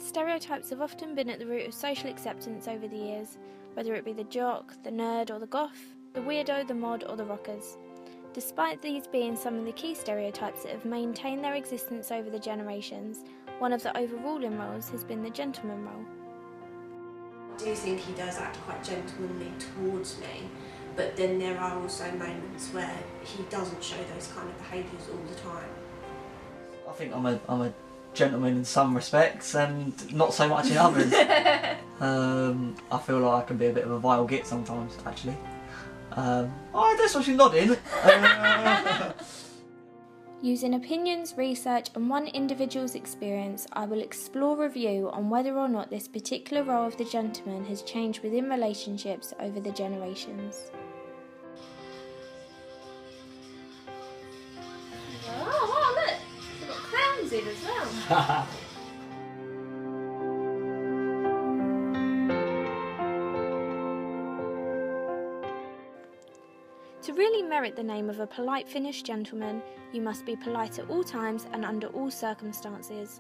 Stereotypes have often been at the root of social acceptance over the years, whether it be the jock, the nerd or the goth, the weirdo, the mod or the rockers. Despite these being some of the key stereotypes that have maintained their existence over the generations, one of the overruling roles has been the gentleman role. I do think he does act quite gentlemanly towards me, but then there are also moments where he doesn't show those kind of behaviours all the time. I think I'm a gentleman in some respects and not so much in others. I feel like I can be a bit of a vile git sometimes, actually. Oh, that's what she's nodding. Using opinions, research and one individual's experience, I will explore a view on whether or not this particular role of the gentleman has changed within relationships over the generations. Oh, wow, look! We've got clowns in as well. To really merit the name of a polite Finnish gentleman, you must be polite at all times and under all circumstances.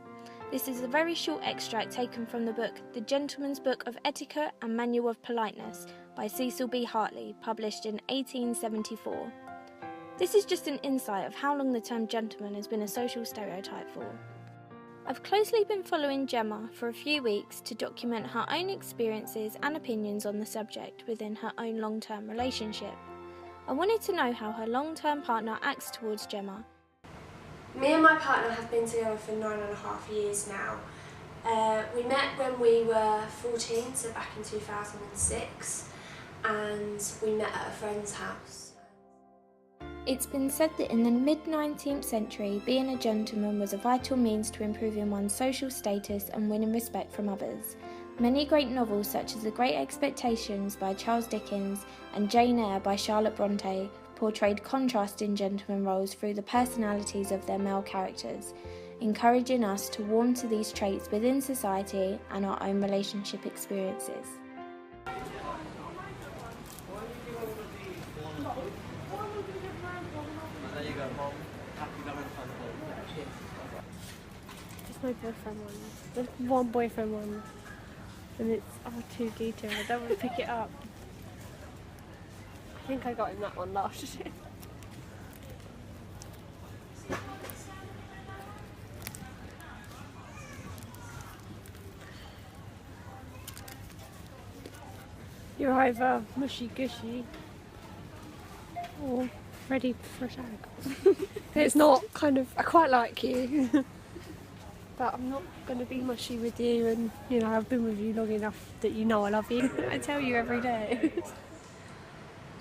This is a very short extract taken from the book The Gentleman's Book of Etiquette and Manual of Politeness by Cecil B. Hartley, published in 1874. This is just an insight of how long the term gentleman has been a social stereotype for. I've closely been following Gemma for a few weeks to document her own experiences and opinions on the subject within her own long-term relationship. I wanted to know how her long-term partner acts towards Gemma. Me and my partner have been together for 9.5 years now. We met when we were 14, so back in 2006, and we met at a friend's house. It's been said that in the mid-19th century, being a gentleman was a vital means to improving one's social status and winning respect from others. Many great novels such as The Great Expectations by Charles Dickens and Jane Eyre by Charlotte Bronte portrayed contrasting gentleman roles through the personalities of their male characters, encouraging us to warm to these traits within society and our own relationship experiences. Just my boyfriend one. There's one boyfriend one. And it's too detailed. I don't want to pick it up. I think I got him that one last year. You're either mushy gushy or ready for a shag. It's not kind of, I quite like you. But I'm not going to be mushy with you, and you know, I've been with you long enough that you know I love you. I tell you every day.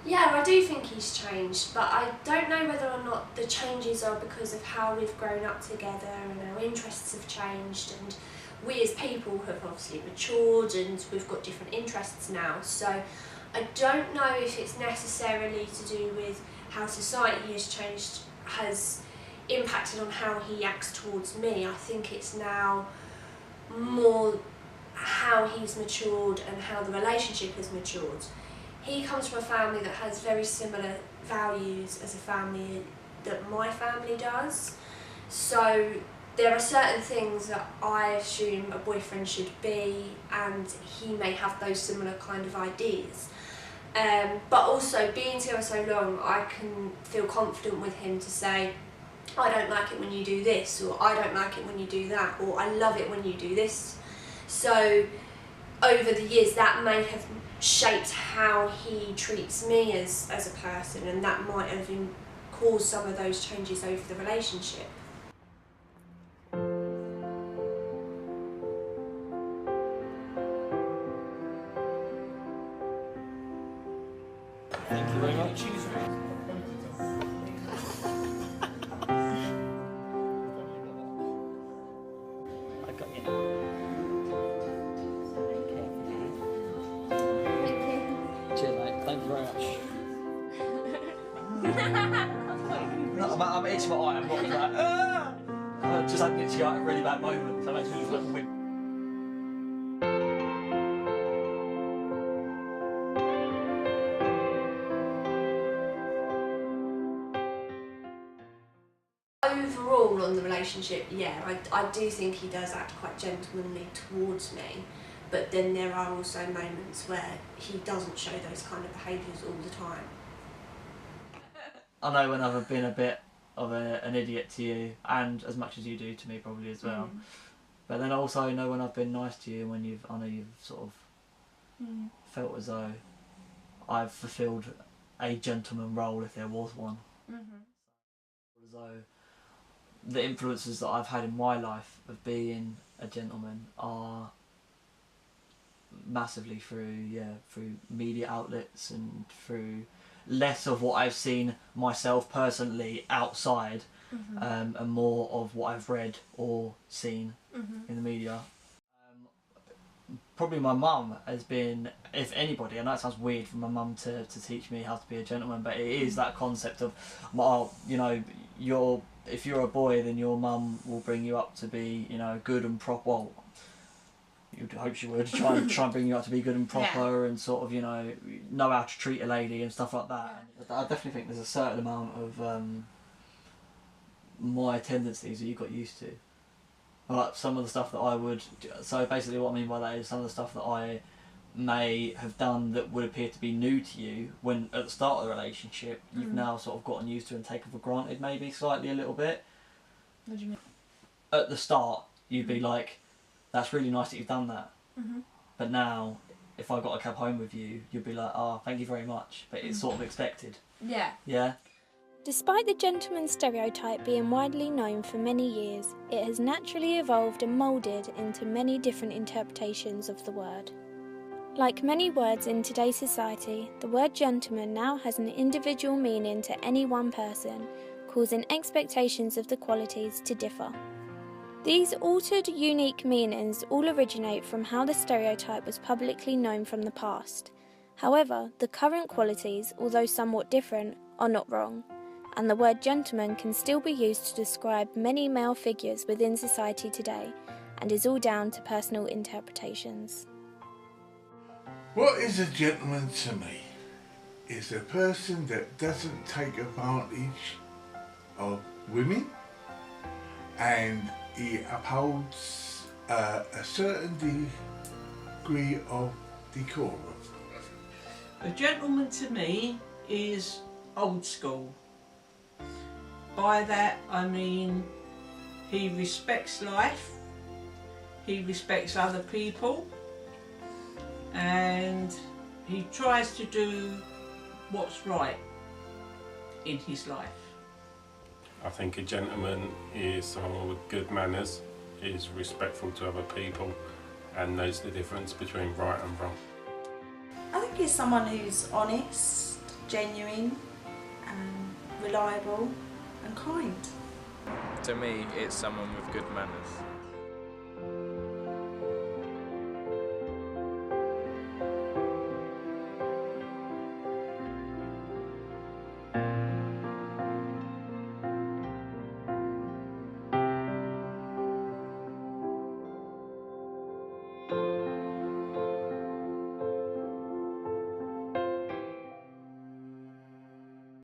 Yeah, I do think he's changed, but I don't know whether or not the changes are because of how we've grown up together and our interests have changed, and we as people have obviously matured and we've got different interests now. So I don't know if it's necessarily to do with how society has changed, has impacted on how he acts towards me. I think it's now more how he's matured and how the relationship has matured. He comes from a family that has very similar values as a family that my family does. So there are certain things that I assume a boyfriend should be, and he may have those similar kind of ideas. But also, being together so long, I can feel confident with him to say, I don't like it when you do this, or I don't like it when you do that, or I love it when you do this. So over the years that may have shaped how he treats me as a person, and that might have caused some of those changes over the relationship. Thank you very much. Cheers, mate. Thank you very much. No, I'm itchy my eye. I'm not like, I just had an itchy eye at a really bad moment. So I'm actually just like win. Overall, overall on the relationship, yeah, I do think he does act quite gentlemanly towards me, but then there are also moments where he doesn't show those kind of behaviours all the time. I know when I've been a bit of an idiot to you, and as much as you do to me probably as well. But then also I know when I've been nice to you, when I know you've sort of felt as though I've fulfilled a gentleman role if there was one. As though the influences that I've had in my life of being a gentleman are massively through media outlets and through less of what I've seen myself personally outside, and more of what I've read or seen in the media. Probably my mum has been, if anybody, I know it sounds weird for my mum to teach me how to be a gentleman, but it is that concept of, well, you know, if you're a boy, then your mum will bring you up to be, you know, good and proper. Well, you'd hope she would try and bring you up to be good and proper, and sort of, you know how to treat a lady and stuff like that. Yeah. I definitely think there's a certain amount of my tendencies that you got used to. Like some of the stuff that I would. So basically, what I mean by that is some of the stuff that I may have done that would appear to be new to you when at the start of the relationship, you've now sort of gotten used to and taken for granted, maybe slightly a little bit. What do you mean? At the start, you'd be like, "That's really nice that you've done that." But now, if I got a cab home with you, you'd be like, "Oh, thank you very much." But it's sort of expected. Yeah. Yeah. Despite the gentleman stereotype being widely known for many years, it has naturally evolved and moulded into many different interpretations of the word. Like many words in today's society, the word gentleman now has an individual meaning to any one person, causing expectations of the qualities to differ. These altered, unique meanings all originate from how the stereotype was publicly known from the past. However, the current qualities, although somewhat different, are not wrong, and the word gentleman can still be used to describe many male figures within society today, and is all down to personal interpretations. What is a gentleman to me? Is a person that doesn't take advantage of women, and he upholds a certain degree of decorum. A gentleman to me is old school. By that I mean he respects life, he respects other people, and he tries to do what's right in his life. I think a gentleman is someone with good manners, is respectful to other people, and knows the difference between right and wrong. I think he's someone who's honest, genuine, reliable and kind. To me, it's someone with good manners.